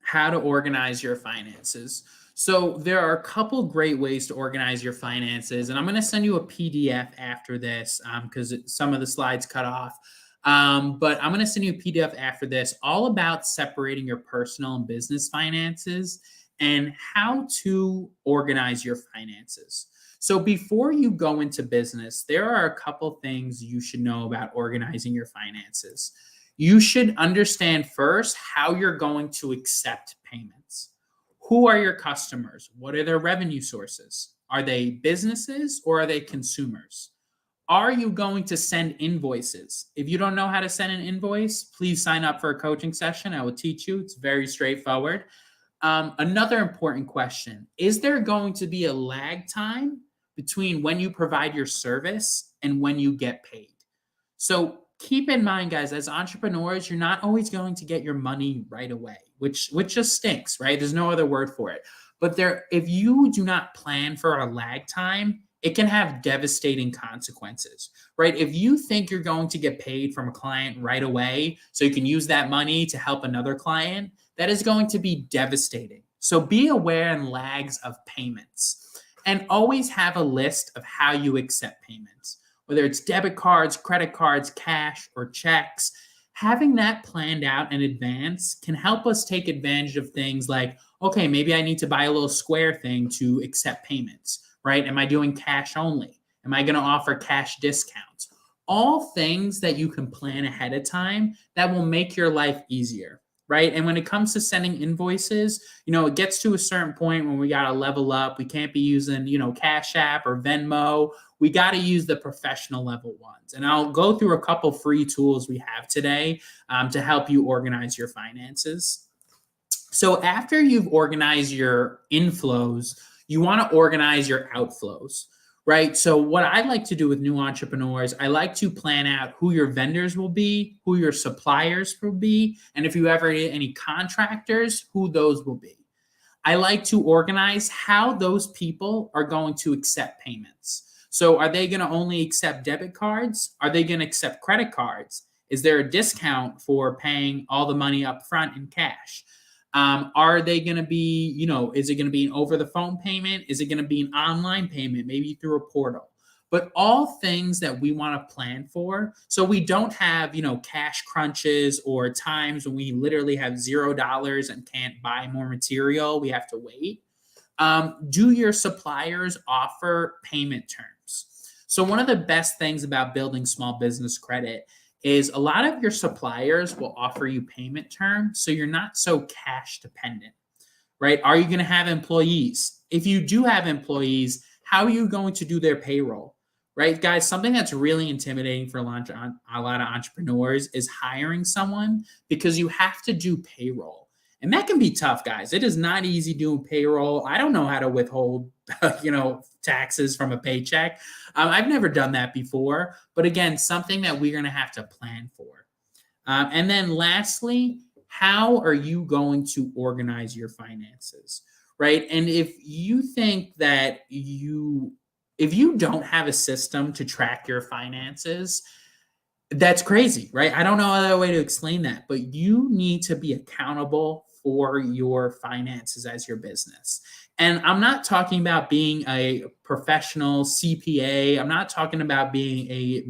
How to organize your finances. So there are a couple great ways to organize your finances, and I'm going to send you a PDF after this because some of the slides cut off. But I'm going to send you a PDF after this, all about separating your personal and business finances and how to organize your finances. So before you go into business, there are a couple things you should know about organizing your finances. You should understand first how you're going to accept payments. Who are your customers? What are their revenue sources? Are they businesses or are they consumers? Are you going to send invoices? If you don't know how to send an invoice, please sign up for a coaching session. I will teach you. It's very straightforward. Another important question, is there going to be a lag time between when you provide your service and when you get paid? So keep in mind, guys, as entrepreneurs, you're not always going to get your money right away, which just stinks, right? There's no other word for it. But if you do not plan for a lag time, it can have devastating consequences, right? If you think you're going to get paid from a client right away, so you can use that money to help another client, that is going to be devastating. So be aware and lags of payments, and always have a list of how you accept payments. Whether it's debit cards, credit cards, cash, or checks, having that planned out in advance can help us take advantage of things like, okay, maybe I need to buy a little Square thing to accept payments, right? Am I doing cash only? Am I going to offer cash discounts? All things that you can plan ahead of time that will make your life easier, right? And when it comes to sending invoices, it gets to a certain point when we got to level up. We can't be using, Cash App or Venmo. We got to use the professional level ones. And I'll go through a couple free tools we have today to help you organize your finances. So after you've organized your inflows, you want to organize your outflows, right? So what I like to do with new entrepreneurs, I like to plan out who your vendors will be, who your suppliers will be, and if you ever get any contractors, who those will be. I like to organize how those people are going to accept payments. So are they going to only accept debit cards? Are they going to accept credit cards? Is there a discount for paying all the money up front in cash? Are they going to be, is it going to be an over the phone payment? Is it going to be an online payment, maybe through a portal? But all things that we want to plan for, so we don't have, cash crunches or times when we literally have $0 and can't buy more material. We have to wait. Do your suppliers offer payment terms? So one of the best things about building small business credit is a lot of your suppliers will offer you payment terms, so you're not so cash dependent, right? Are you going to have employees? If you do have employees, how are you going to do their payroll, right? Guys, something that's really intimidating for a lot of entrepreneurs is hiring someone, because you have to do payroll. And that can be tough, guys. It is not easy doing payroll. I don't know how to withhold, taxes from a paycheck. I've never done that before. But again, something that we're going to have to plan for. And then lastly, how are you going to organize your finances, right? And if you think that if you don't have a system to track your finances, that's crazy, right? I don't know another way to explain that, but you need to be accountable for your finances as your business. And I'm not talking about being a professional CPA. I'm not talking about being a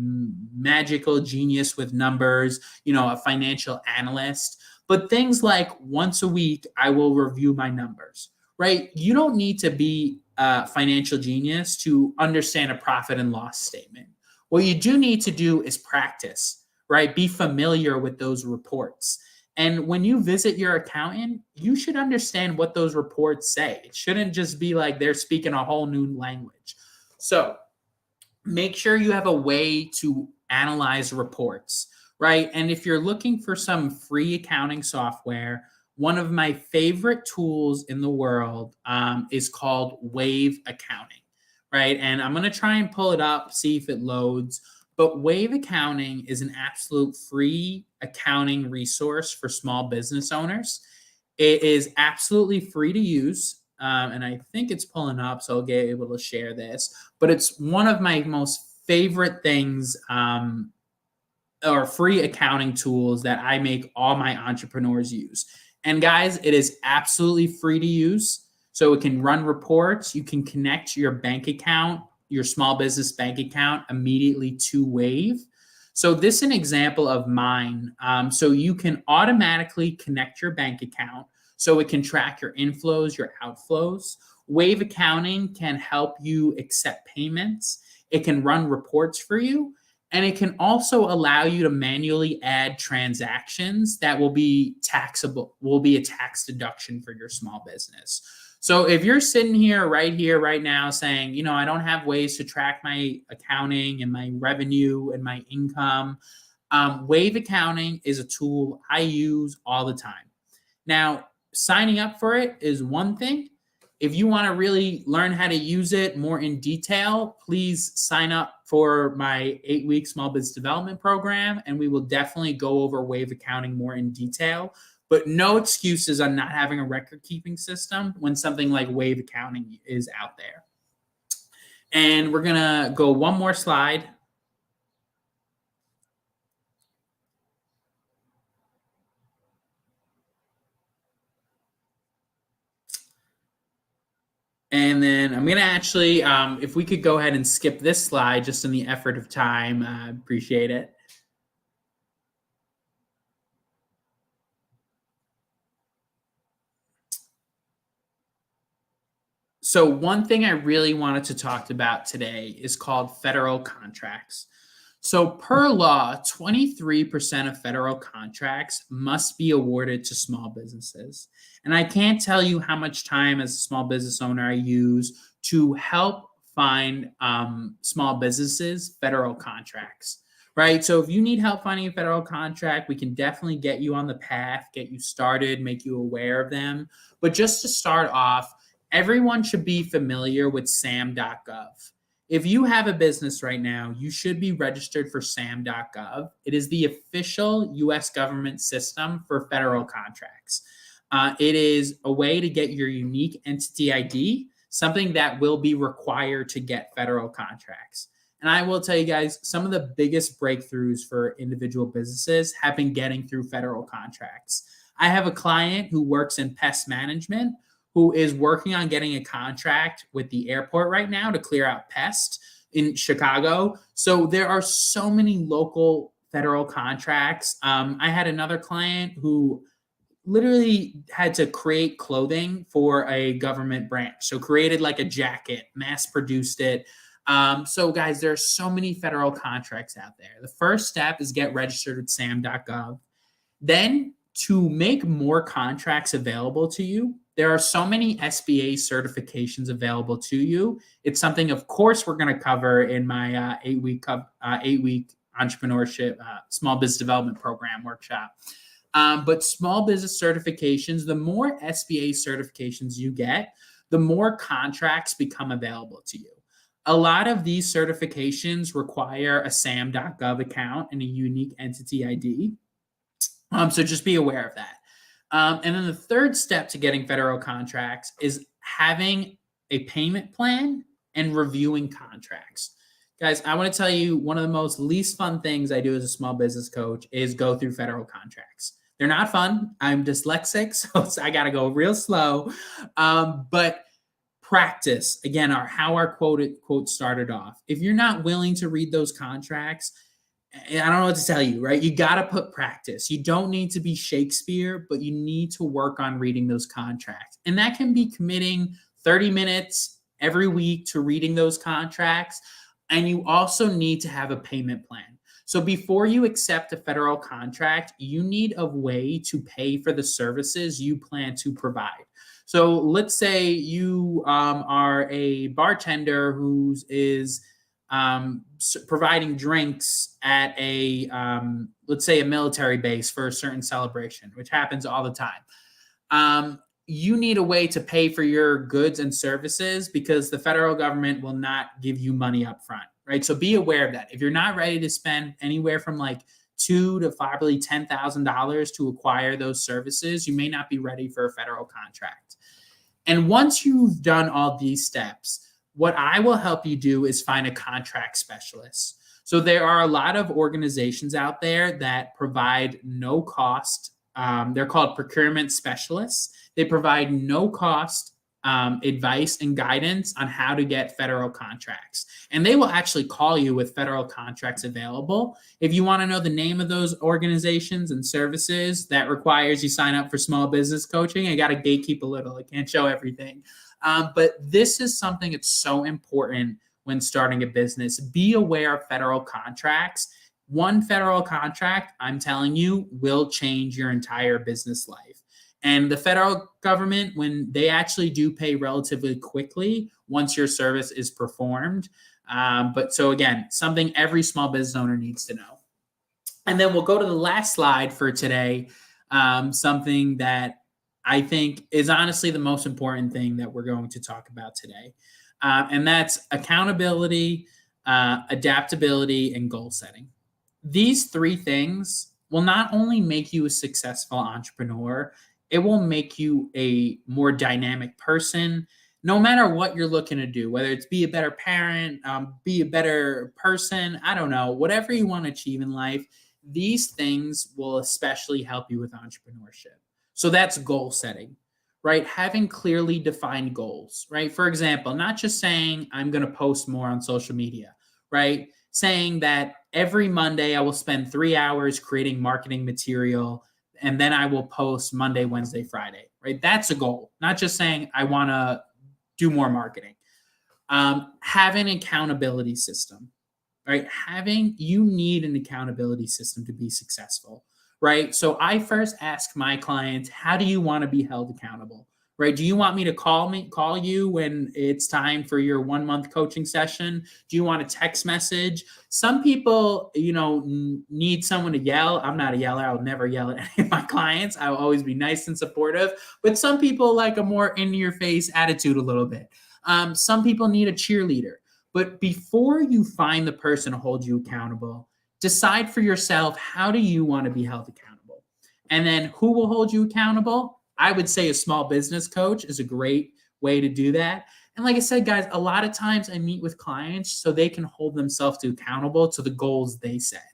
magical genius with numbers, a financial analyst, but things like once a week, I will review my numbers, right? You don't need to be a financial genius to understand a profit and loss statement. What you do need to do is practice, right? Be familiar with those reports. And when you visit your accountant, you should understand what those reports say. It shouldn't just be like they're speaking a whole new language. So make sure you have a way to analyze reports, right? And if you're looking for some free accounting software, one of my favorite tools in the world is called Wave Accounting, right? And I'm going to try and pull it up, see if it loads. But Wave Accounting is an absolute free accounting resource for small business owners. It is absolutely free to use. And I think it's pulling up, so I'll get able to share this. But it's one of my most favorite things, or free accounting tools that I make all my entrepreneurs use. And guys, it is absolutely free to use. So it can run reports. You can connect your bank account, your small business bank account, immediately to Wave. So this is an example of mine. So you can automatically connect your bank account so it can track your inflows, your outflows. Wave Accounting can help you accept payments. It can run reports for you. And it can also allow you to manually add transactions that will be taxable, will be a tax deduction for your small business. So if you're sitting here, right now saying, I don't have ways to track my accounting and my revenue and my income, Wave Accounting is a tool I use all the time. Now, signing up for it is one thing. If you want to really learn how to use it more in detail, please sign up for my 8-week small business development program, and we will definitely go over Wave Accounting more in detail. But no excuses on not having a record-keeping system when something like Wave Accounting is out there. And we're going to go one more slide. And then I'm going to actually, if we could go ahead and skip this slide just in the effort of time, I appreciate it. So one thing I really wanted to talk about today is called federal contracts. So per law, 23% of federal contracts must be awarded to small businesses. And I can't tell you how much time as a small business owner I use to help find small businesses federal contracts, right? So if you need help finding a federal contract, we can definitely get you on the path, get you started, make you aware of them. But just to start off, everyone should be familiar with sam.gov. If you have a business right now, you should be registered for sam.gov. It is the official U.S. government system for federal contracts. It is a way to get your unique entity ID, something that will be required to get federal contracts. And I will tell you guys, some of the biggest breakthroughs for individual businesses have been getting through federal contracts. I have a client who works in pest management who is working on getting a contract with the airport right now to clear out pests in Chicago. So there are so many local federal contracts. I had another client who literally had to create clothing for a government branch. So created like a jacket, mass produced it. So guys, there are so many federal contracts out there. The first step is get registered with sam.gov. Then to make more contracts available to you, There are so many SBA certifications available to you. It's something, of course, we're going to cover in my 8-week entrepreneurship small business development program workshop. But small business certifications, the more SBA certifications you get, the more contracts become available to you. A lot of these certifications require a SAM.gov account and a unique entity ID. So just be aware of that. And then the third step to getting federal contracts is having a payment plan and reviewing contracts. Guys, I want to tell you one of the most least fun things I do as a small business coach is go through federal contracts. They're not fun. I'm dyslexic, so I got to go real slow. But practice, again, how our quote started off. If you're not willing to read those contracts, I don't know what to tell you, right? You got to put practice. You don't need to be Shakespeare, but you need to work on reading those contracts. And that can be committing 30 minutes every week to reading those contracts. And you also need to have a payment plan. So before you accept a federal contract, you need a way to pay for the services you plan to provide. So let's say you are a bartender who is providing drinks at let's say a military base for a certain celebration, which happens all the time. You need a way to pay for your goods and services because the federal government will not give you money up front, right? So be aware of that. If you're not ready to spend anywhere from like $2,000 to probably $10,000 to acquire those services, you may not be ready for a federal contract. And once you've done all these steps, what I will help you do is find a contract specialist. So there are a lot of organizations out there that provide no cost. They're called procurement specialists. They provide no cost advice and guidance on how to get federal contracts. And they will actually call you with federal contracts available. If you want to know the name of those organizations and services, that requires you sign up for small business coaching. I got to gatekeep a little. I can't show everything. But this is something that's so important when starting a business. Be aware of federal contracts. One federal contract, I'm telling you, will change your entire business life. And the federal government, when they actually do pay relatively quickly once your service is performed. But so again, something every small business owner needs to know. And then we'll go to the last slide for today, something that I think is honestly the most important thing that we're going to talk about today. And that's accountability, adaptability, and goal setting. These three things will not only make you a successful entrepreneur, it will make you a more dynamic person, no matter what you're looking to do, whether it's be a better parent, be a better person, I don't know, whatever you want to achieve in life, these things will especially help you with entrepreneurship. So that's goal setting, right? Having clearly defined goals, right? For example, not just saying I'm going to post more on social media, right? Saying that every Monday I will spend 3 hours creating marketing material and then I will post Monday, Wednesday, Friday, right? That's a goal, not just saying I want to do more marketing. Have an accountability system, right? You need an accountability system to be successful, right? So I first ask my clients, how do you want to be held accountable, right? Do you want me to call you when it's time for your 1-month coaching session? Do you want a text message? Some people, need someone to yell. I'm not a yeller. I'll never yell at any of my clients. I'll always be nice and supportive. But some people like a more in-your-face attitude a little bit. Some people need a cheerleader. But before you find the person to hold you accountable, decide for yourself, how do you want to be held accountable? And then who will hold you accountable? I would say a small business coach is a great way to do that. And like I said, guys, a lot of times I meet with clients so they can hold themselves accountable to the goals they set.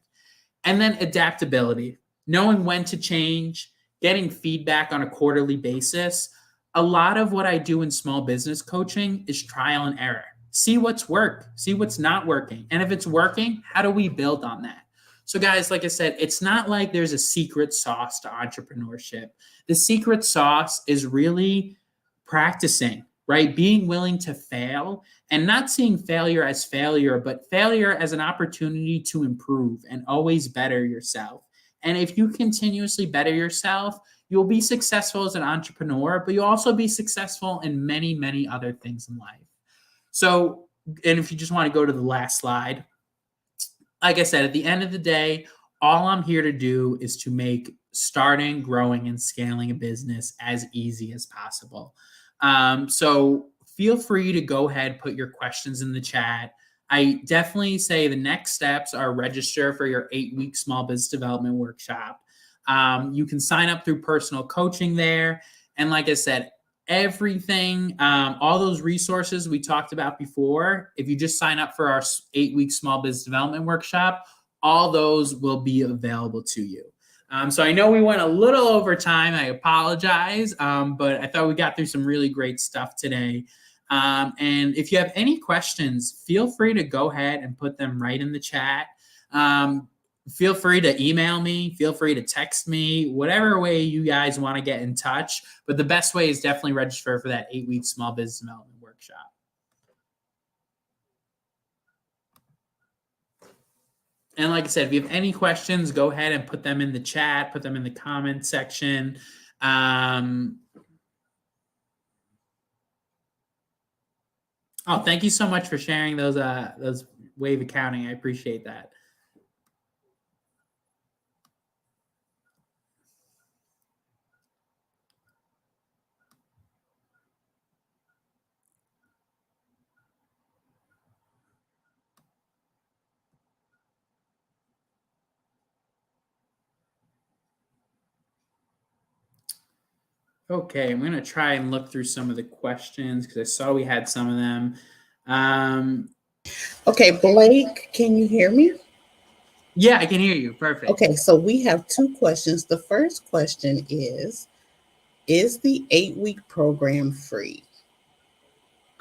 And then adaptability, knowing when to change, getting feedback on a quarterly basis. A lot of what I do in small business coaching is trial and error. See what's worked, see what's not working. And if it's working, how do we build on that? So guys, like I said, it's not like there's a secret sauce to entrepreneurship. The secret sauce is really practicing, right? Being willing to fail and not seeing failure as failure, but failure as an opportunity to improve and always better yourself. And if you continuously better yourself, you'll be successful as an entrepreneur, but you'll also be successful in many, many other things in life. So, and if you just want to go to the last slide, like I said, at the end of the day, all I'm here to do is to make starting, growing, and scaling a business as easy as possible. So feel free to go ahead, put your questions in the chat. I definitely say the next steps are register for your 8-week small business development workshop. You can sign up through personal coaching there. And like I said, everything, all those resources we talked about before, if you just sign up for our 8-week small business development workshop, all those will be available to you. So I know we went a little over time. I apologize, but I thought we got through some really great stuff today. And if you have any questions, feel free to go ahead and put them right in the chat. Feel free to email me, feel free to text me, whatever way you guys want to get in touch. But the best way is definitely register for that 8-week small business development workshop. And like I said, if you have any questions, go ahead and put them in the chat, put them in the comment section. Oh, thank you so much for sharing those Wave accounting. I appreciate that. Okay, I'm going to try and look through some of the questions because I saw we had some of them. Okay, Blake, can you hear me? Yeah, I can hear you. Perfect. Okay, so we have 2 questions. The first question is the 8-week program free?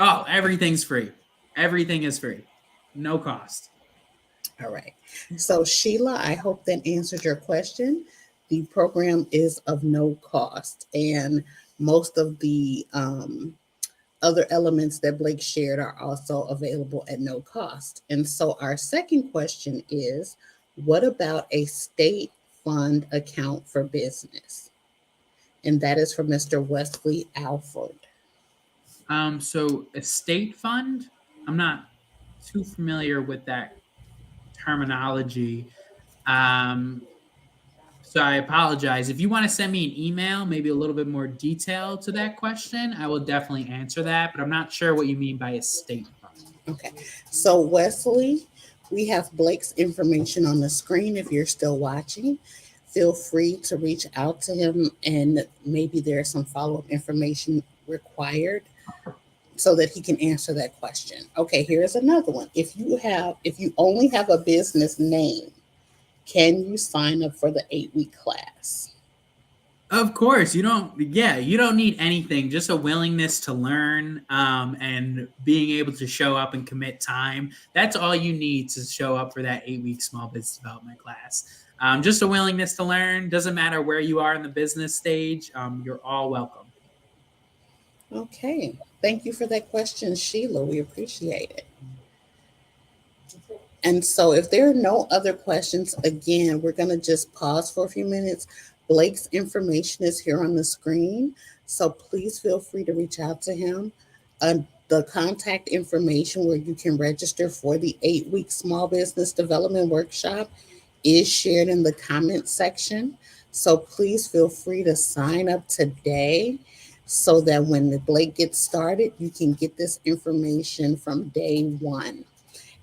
Oh, everything's free. Everything is free. No cost. All right. So Sheila, I hope that answered your question. The program is of no cost, and most of the other elements that Blake shared are also available at no cost. And so our second question is, what about a state fund account for business? And that is from Mr. Wesley Alford. So a state fund, I'm not too familiar with that terminology. So I apologize. If you want to send me an email, maybe a little bit more detail to that question, I will definitely answer that, but I'm not sure what you mean by a state fund. Okay. So Wesley, we have Blake's information on the screen. If you're still watching, feel free to reach out to him, and maybe there's some follow-up information required so that he can answer that question. Okay, here's another one. If you only have a business name, can you sign up for the 8-week class? Of course, you don't need anything, just a willingness to learn, and being able to show up and commit time. That's all you need to show up for that 8-week small business development class. Just a willingness to learn. Doesn't matter where you are in the business stage. You're all welcome. Okay. Thank you for that question, Sheila. We appreciate it. And so if there are no other questions, again, we're going to just pause for a few minutes. Blake's information is here on the screen, so please feel free to reach out to him. The contact information where you can register for the 8-week small business development workshop is shared in the comment section. So please feel free to sign up today so that when Blake gets started, you can get this information from day one.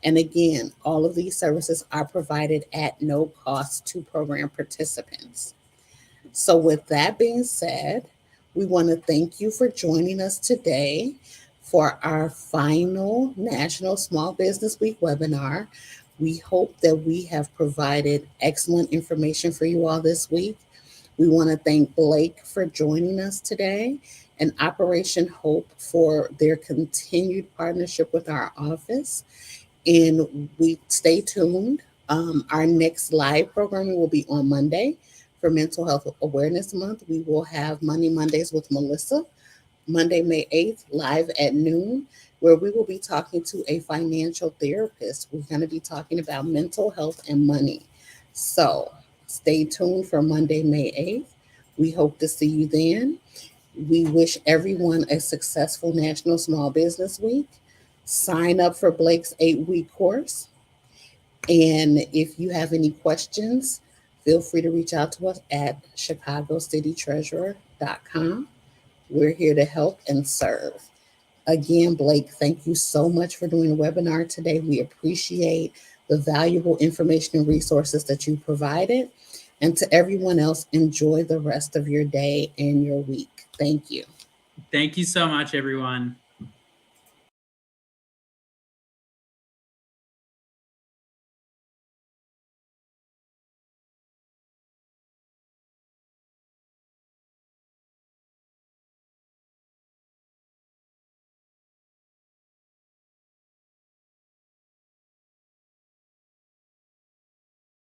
And again, all of these services are provided at no cost to program participants. So with that being said, we want to thank you for joining us today for our final National Small Business Week webinar. We hope that we have provided excellent information for you all this week. We want to thank Blake for joining us today and Operation Hope for their continued partnership with our office. And we stay tuned. Our next live programming will be on Monday for Mental Health Awareness Month. We will have Money Mondays with Melissa, Monday, May 8th, live at noon, where we will be talking to a financial therapist. We're going to be talking about mental health and money. So stay tuned for Monday, May 8th. We hope to see you then. We wish everyone a successful National Small Business Week. Sign up for Blake's 8-week course. And if you have any questions, feel free to reach out to us at chicagocitytreasurer.com. We're here to help and serve. Again, Blake, thank you so much for doing the webinar today. We appreciate the valuable information and resources that you provided. And to everyone else, enjoy the rest of your day and your week. Thank you. Thank you so much, everyone.